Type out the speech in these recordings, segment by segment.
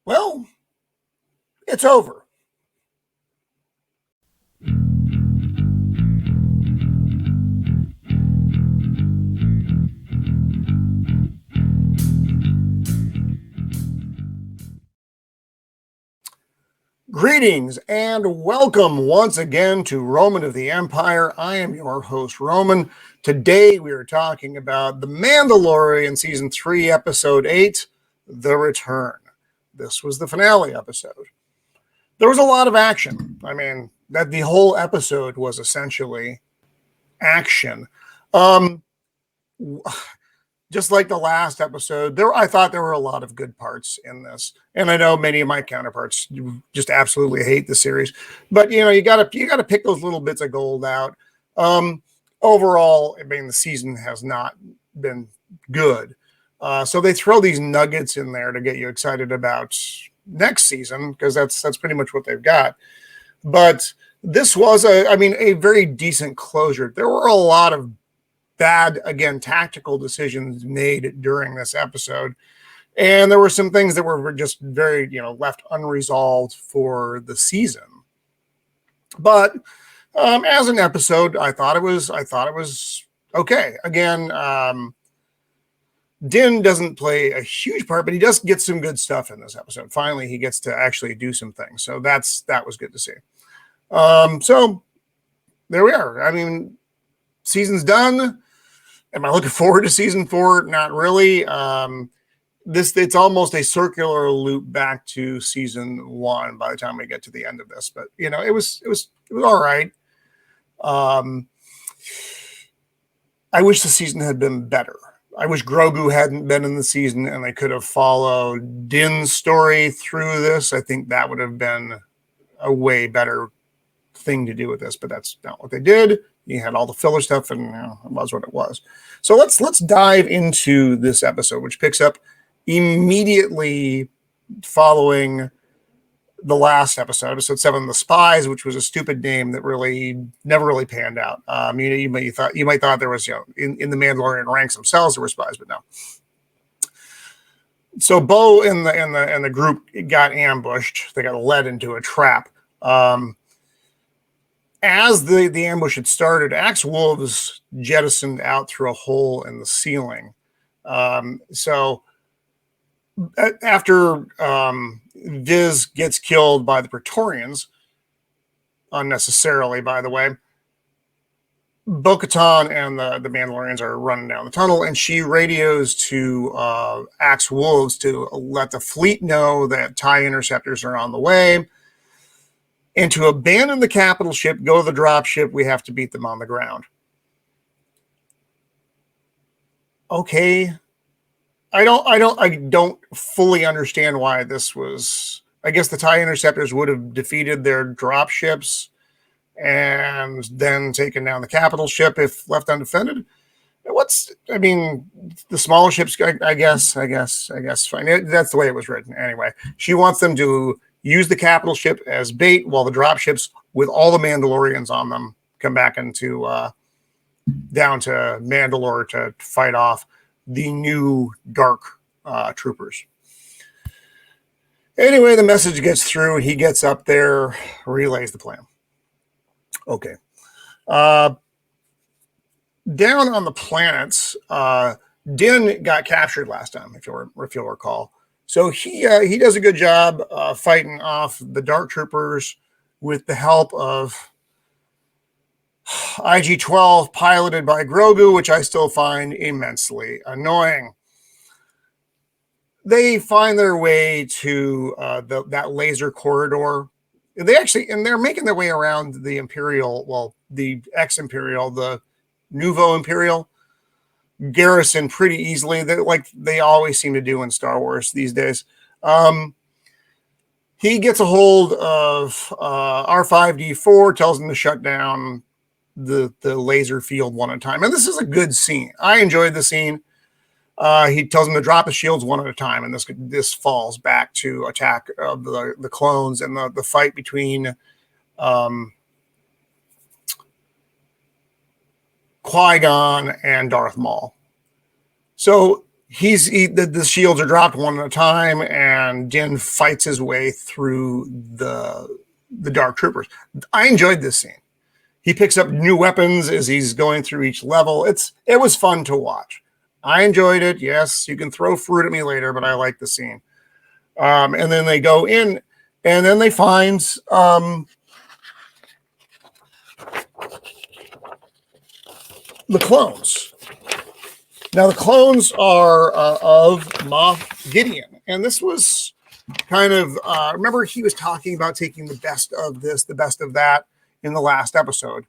Well, it's over. Greetings and welcome once again to Roman of the Empire. I am your host, Roman. Today we are talking about The Mandalorian Season 3, Episode 8, The Return. This was the finale episode. There was a lot of action. I mean, that the whole episode was essentially action. Just like the last episode, I thought there were a lot of good parts in this, and I know many of my counterparts just absolutely hate the series. But you gotta pick those little bits of gold out. Overall, I mean, the season has not been good, so they throw these nuggets in there to get you excited about next season because that's pretty much what they've got. But this was a very decent closure. There were a lot of bad, again, tactical decisions made during this episode. And there were some things that were just very, left unresolved for the season. But as an episode, I thought it was okay. Again, Din doesn't play a huge part, but he does get some good stuff in this episode. Finally, he gets to actually do some things. So that was good to see. So there we are. I mean, season's done. Am I looking forward to season 4? Not really. It's almost a circular loop back to season 1 by the time we get to the end of this. But it was all right. I wish the season had been better. I wish Grogu hadn't been in the season and they could have followed Din's story through this. I think that would have been a way better thing to do with this, but that's not what they did. You had all the filler stuff, and it was what it was. So let's dive into this episode, which picks up immediately following the last episode 7, The Spies, which was a stupid name that really never really panned out. You might thought there was in the Mandalorian ranks themselves there were spies, but no. So Bo and the group got ambushed. They got led into a trap. As the ambush had started, Axe Wolves jettisoned out through a hole in the ceiling. So after Viz gets killed by the Praetorians, unnecessarily, by the way, Bo-Katan and the Mandalorians are running down the tunnel, and she radios to Axe Wolves to let the fleet know that TIE interceptors are on the way. And to abandon the capital ship, go to the drop ship, we have to beat them on the ground. Okay. I don't fully understand why this was. I guess the TIE interceptors would have defeated their drop ships and then taken down the capital ship if left undefended. The smaller ships, I guess fine. That's the way it was written. Anyway, she wants them to use the capital ship as bait while the drop ships with all the Mandalorians on them come back into down to Mandalore to fight off the new dark troopers. Anyway, the message gets through. He gets up there, relays the plan. Okay. Down on the planets, Din got captured last time, if you'll recall. So he does a good job fighting off the Dark Troopers with the help of IG-12 piloted by Grogu, which I still find immensely annoying. They find their way to that laser corridor. They're making their way around the Imperial, the ex-Imperial, the Nouveau Imperial garrison pretty easily, like they always seem to do in Star Wars these days. He gets a hold of R5-D4, tells him to shut down the laser field one at a time. And this is a good scene. I enjoyed the scene. He tells him to drop the shields one at a time, and this falls back to attack of the clones and the fight between Qui-Gon and Darth Maul. So the shields are dropped one at a time, and Din fights his way through the Dark Troopers. I enjoyed this scene. He picks up new weapons as he's going through each level. It was fun to watch. I enjoyed it. Yes, you can throw fruit at me later, but I like the scene. And then they go in, and then they find the clones. Now, the clones are of Moff Gideon. And this was kind of, remember he was talking about taking the best of this, the best of that in the last episode.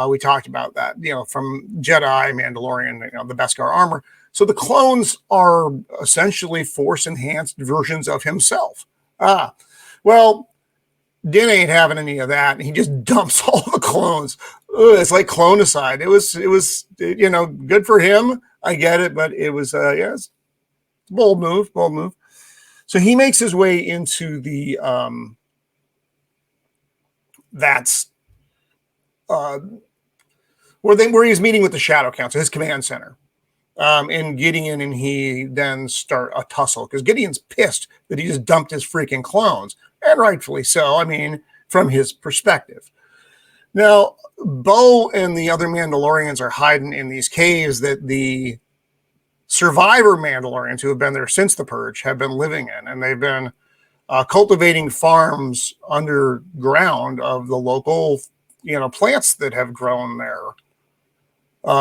We talked about that, from Jedi, Mandalorian, the Beskar armor. So the clones are essentially Force-enhanced versions of himself. Well, Din ain't having any of that, and he just dumps all the clones. It's like clonicide. It was good for him. I get it, but it was it's bold move. So he makes his way into the where he's meeting with the Shadow Council, his command center. And Gideon and he then start a tussle because Gideon's pissed that he just dumped his freaking clones, and rightfully so. I mean, from his perspective. Now, Bo and the other Mandalorians are hiding in these caves that the survivor Mandalorians who have been there since the Purge have been living in, and they've been cultivating farms underground of the local, plants that have grown there.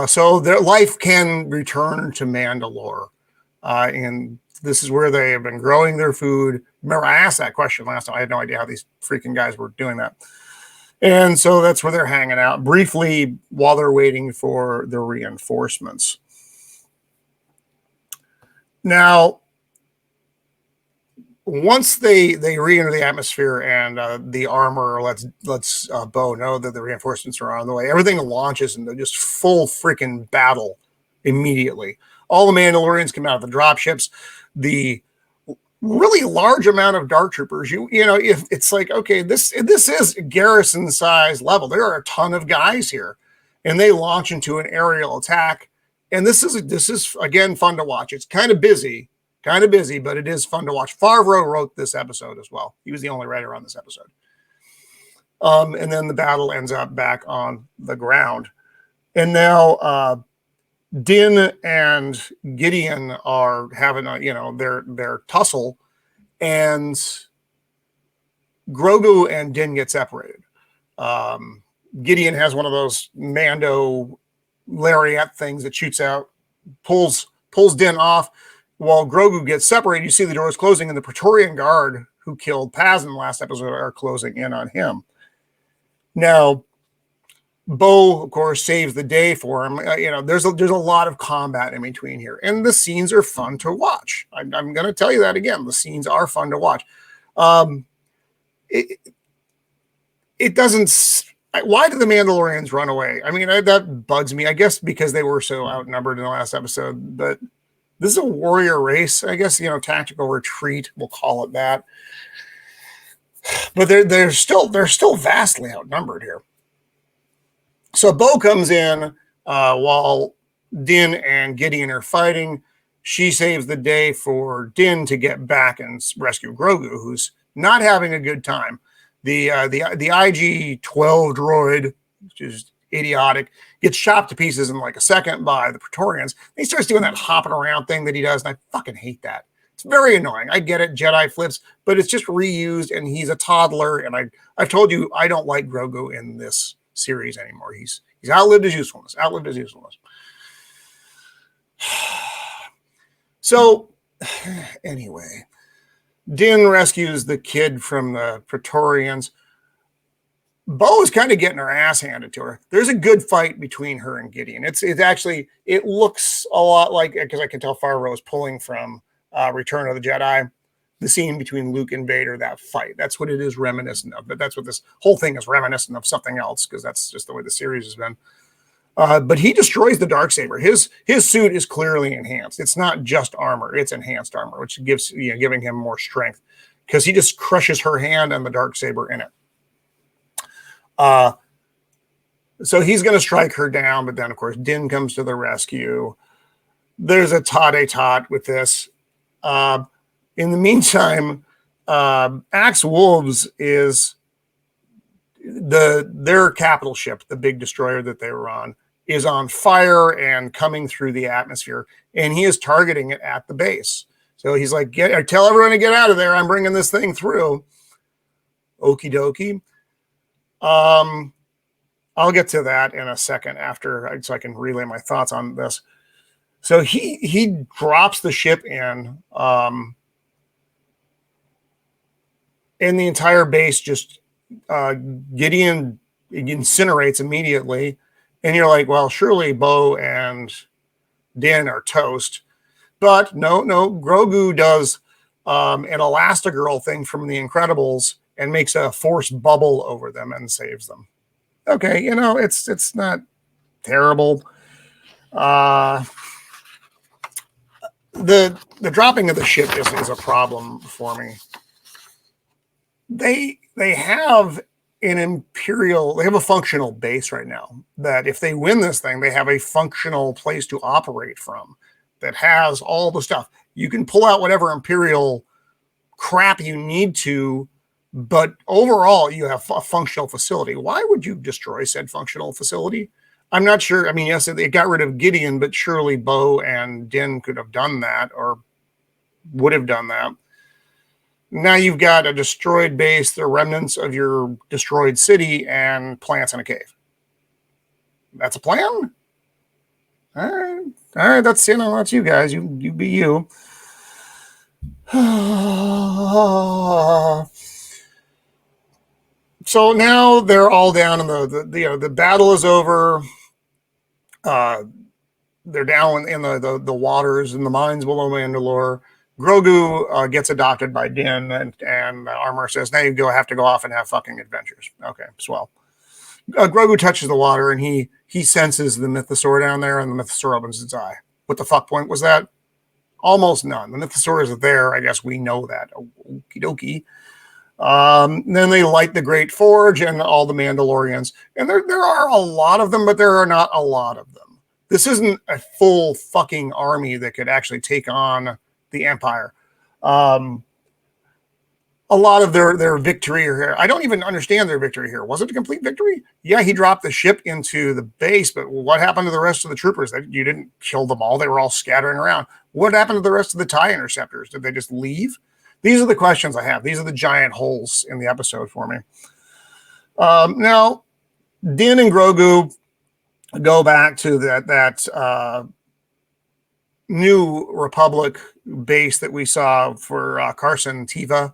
So their life can return to Mandalore. And this is where they have been growing their food. Remember, I asked that question last time. I had no idea how these freaking guys were doing that. And so that's where they're hanging out briefly while they're waiting for the reinforcements. Now, once they re-enter the atmosphere and the armor lets Bo know that the reinforcements are on the way, everything launches into just full freaking battle immediately. All the Mandalorians come out of the dropships. The really large amount of Dark Troopers, if it's like, okay, this is garrison size level. There are a ton of guys here, and they launch into an aerial attack. And this is again fun to watch. It's kind of busy, but it is fun to watch. Favreau wrote this episode as well. He was the only writer on this episode. And then the battle ends up back on the ground. And now Din and Gideon are having their tussle, and Grogu and Din get separated. Gideon has one of those Mando lariat things that shoots out, pulls Din off. While Grogu gets separated, you see the doors closing, and the Praetorian Guard who killed Paz in the last episode are closing in on him. Now, Bo, of course, saves the day for him. There's a lot of combat in between here, and the scenes are fun to watch. I'm going to tell you that again. The scenes are fun to watch. It doesn't. Why did the Mandalorians run away? I mean, that bugs me. I guess because they were so outnumbered in the last episode, but this is a warrior race. I guess, tactical retreat, we'll call it that. But they're still vastly outnumbered here. So Bo comes in while Din and Gideon are fighting. She saves the day for Din to get back and rescue Grogu, who's not having a good time. The IG-12 droid, which is idiotic, gets chopped to pieces in like a second by the Praetorians. He starts doing that hopping around thing that he does, and I fucking hate that. It's very annoying. I get it, Jedi flips, but it's just reused, and he's a toddler, and I've told you I don't like Grogu in this series anymore. He's outlived his usefulness. So, anyway, Din rescues the kid from the Praetorians. Bo is kind of getting her ass handed to her. There's a good fight between her and Gideon. It looks a lot like, because I can tell Favreau is pulling from Return of the Jedi, the scene between Luke and Vader, that fight. That's what it is reminiscent of. But that's what this whole thing is reminiscent of, something else, because that's just the way the series has been. But he destroys the Darksaber. His suit is clearly enhanced. It's not just armor; it's enhanced armor, which gives giving him more strength, because he just crushes her hand and the Darksaber in it. So he's going to strike her down, but then of course Din comes to the rescue. there's a tot with this. In the meantime, Axe Wolves is their capital ship, the big destroyer that they were on, is on fire and coming through the atmosphere, and he is targeting it at the base. So he's like, tell everyone to get out of there. I'm bringing this thing through. Okie dokie. I'll get to that in a second after, so I can relay my thoughts on this. So he drops the ship in, and the entire base just Gideon incinerates immediately, and you're like, well, surely Bo and Din are toast, but no, Grogu does an Elastigirl thing from The Incredibles and makes a force bubble over them and saves them. Okay, it's not terrible. The dropping of the ship is a problem for me. They have an Imperial, they have a functional base right now that if they win this thing, they have a functional place to operate from that has all the stuff. You can pull out whatever Imperial crap you need to, but overall you have a functional facility. Why would you destroy said functional facility? I'm not sure. I mean, yes, it got rid of Gideon, but surely Bo and Din could have done that or would have done that. Now you've got a destroyed base, the remnants of your destroyed city, and plants in a cave. That's a plan? All right. That's that's you guys. You be you. So now they're all down in the battle is over. They're down in the waters in the mines below Mandalore. Grogu gets adopted by Din, and Armor says, now you have to go off and have fucking adventures. Okay, swell. Grogu touches the water, and he senses the Mythosaur down there, and the Mythosaur opens its eye. What the fuck point was that? Almost none. The Mythosaur is there. I guess we know that. Okie dokie. Then they light the Great Forge and all the Mandalorians. And there are a lot of them, but there are not a lot of them. This isn't a full fucking army that could actually take on the Empire. A lot of their victory here, I don't even understand their victory here. Was it a complete victory? Yeah, he dropped the ship into the base, but what happened to the rest of the troopers? You didn't kill them all. They were all scattering around. What happened to the rest of the TIE interceptors? Did they just leave? These are the questions I have. These are the giant holes in the episode for me. Now, Din and Grogu go back to that New Republic base that we saw for Carson Teva.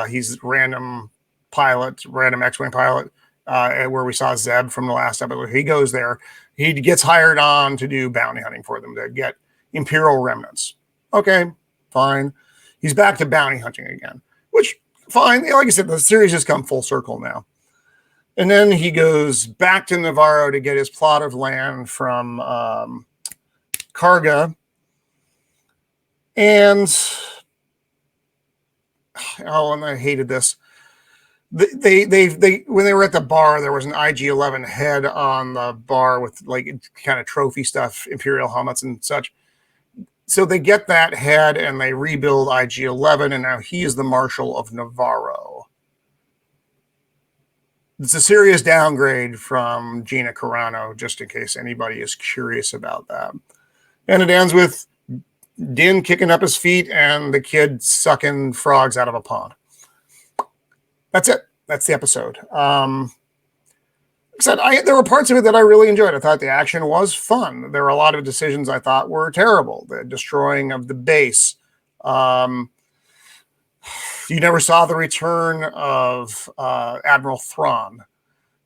He's random X-Wing pilot, where we saw Zeb from the last episode. He goes there. He gets hired on to do bounty hunting for them to get Imperial remnants. Okay, fine. He's back to bounty hunting again, which, fine. Like I said, the series has come full circle now. And then he goes back to Navarro to get his plot of land from Karga. And I hated this. They when they were at the bar, there was an IG-11 head on the bar with like kind of trophy stuff, Imperial helmets and such. So they get that head and they rebuild IG-11, and now he is the Marshal of Navarro. It's a serious downgrade from Gina Carano, just in case anybody is curious about that. And it ends with Din kicking up his feet and the kid sucking frogs out of a pond. That's it. That's the episode. There were parts of it that I really enjoyed. I thought the action was fun. There were a lot of decisions I thought were terrible. The destroying of the base. You never saw the return of Admiral Thrawn.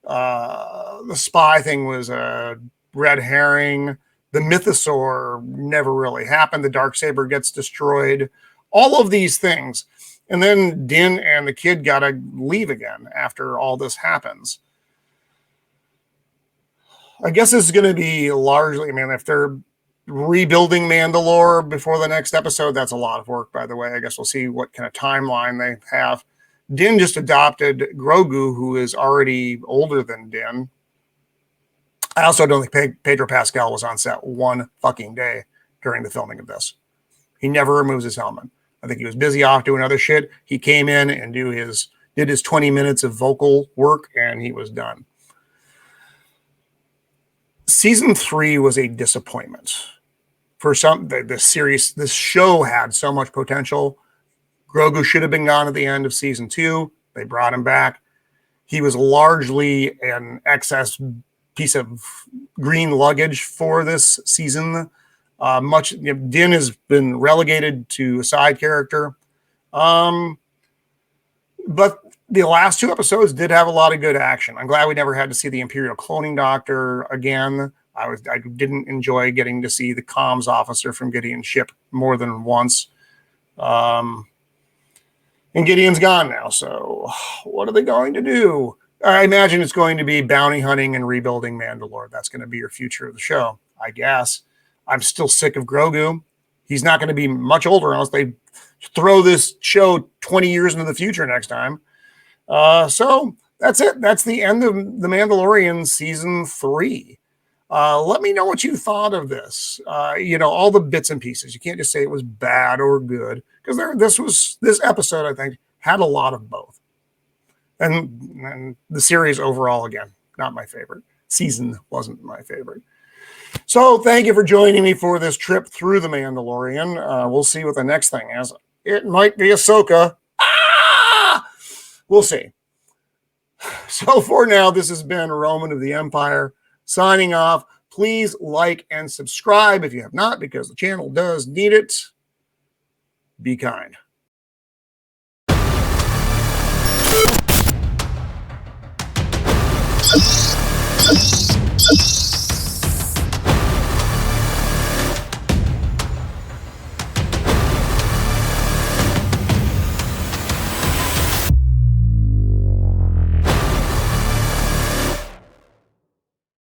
The spy thing was a red herring. The Mythosaur never really happened. The Darksaber gets destroyed. All of these things. And then Din and the kid got to leave again after all this happens. I guess this is going to be largely, if they're rebuilding Mandalore before the next episode, that's a lot of work, by the way. I guess we'll see what kind of timeline they have. Din just adopted Grogu, who is already older than Din. I also don't think Pedro Pascal was on set one fucking day. during the filming of this. He never removes his helmet. I think he was busy off doing other shit. He came in and did his 20 minutes of vocal work, and he was done. Season 3 was a disappointment. For this show had so much potential. Grogu should have been gone at the end of season 2. They brought him back. He was largely an excess piece of green luggage for this season. Din has been relegated to a side character. But the last 2 episodes did have a lot of good action. I'm glad we never had to see the Imperial cloning doctor again. I didn't enjoy getting to see the comms officer from Gideon's ship more than once. And Gideon's gone now, so what are they going to do? I imagine it's going to be bounty hunting and rebuilding Mandalore. That's going to be your future of the show, I guess. I'm still sick of Grogu. He's not going to be much older unless they throw this show 20 years into the future next time. So that's it. That's the end of The Mandalorian Season 3. Let me know what you thought of this. All the bits and pieces. You can't just say it was bad or good, because this episode, I think, had a lot of both. And the series overall, again, not my favorite. Season wasn't my favorite. So thank you for joining me for this trip through The Mandalorian. We'll see what the next thing is. It might be Ahsoka. We'll see. So for now, this has been Roman of the Empire signing off. Please like and subscribe if you have not, because the channel does need it. Be kind.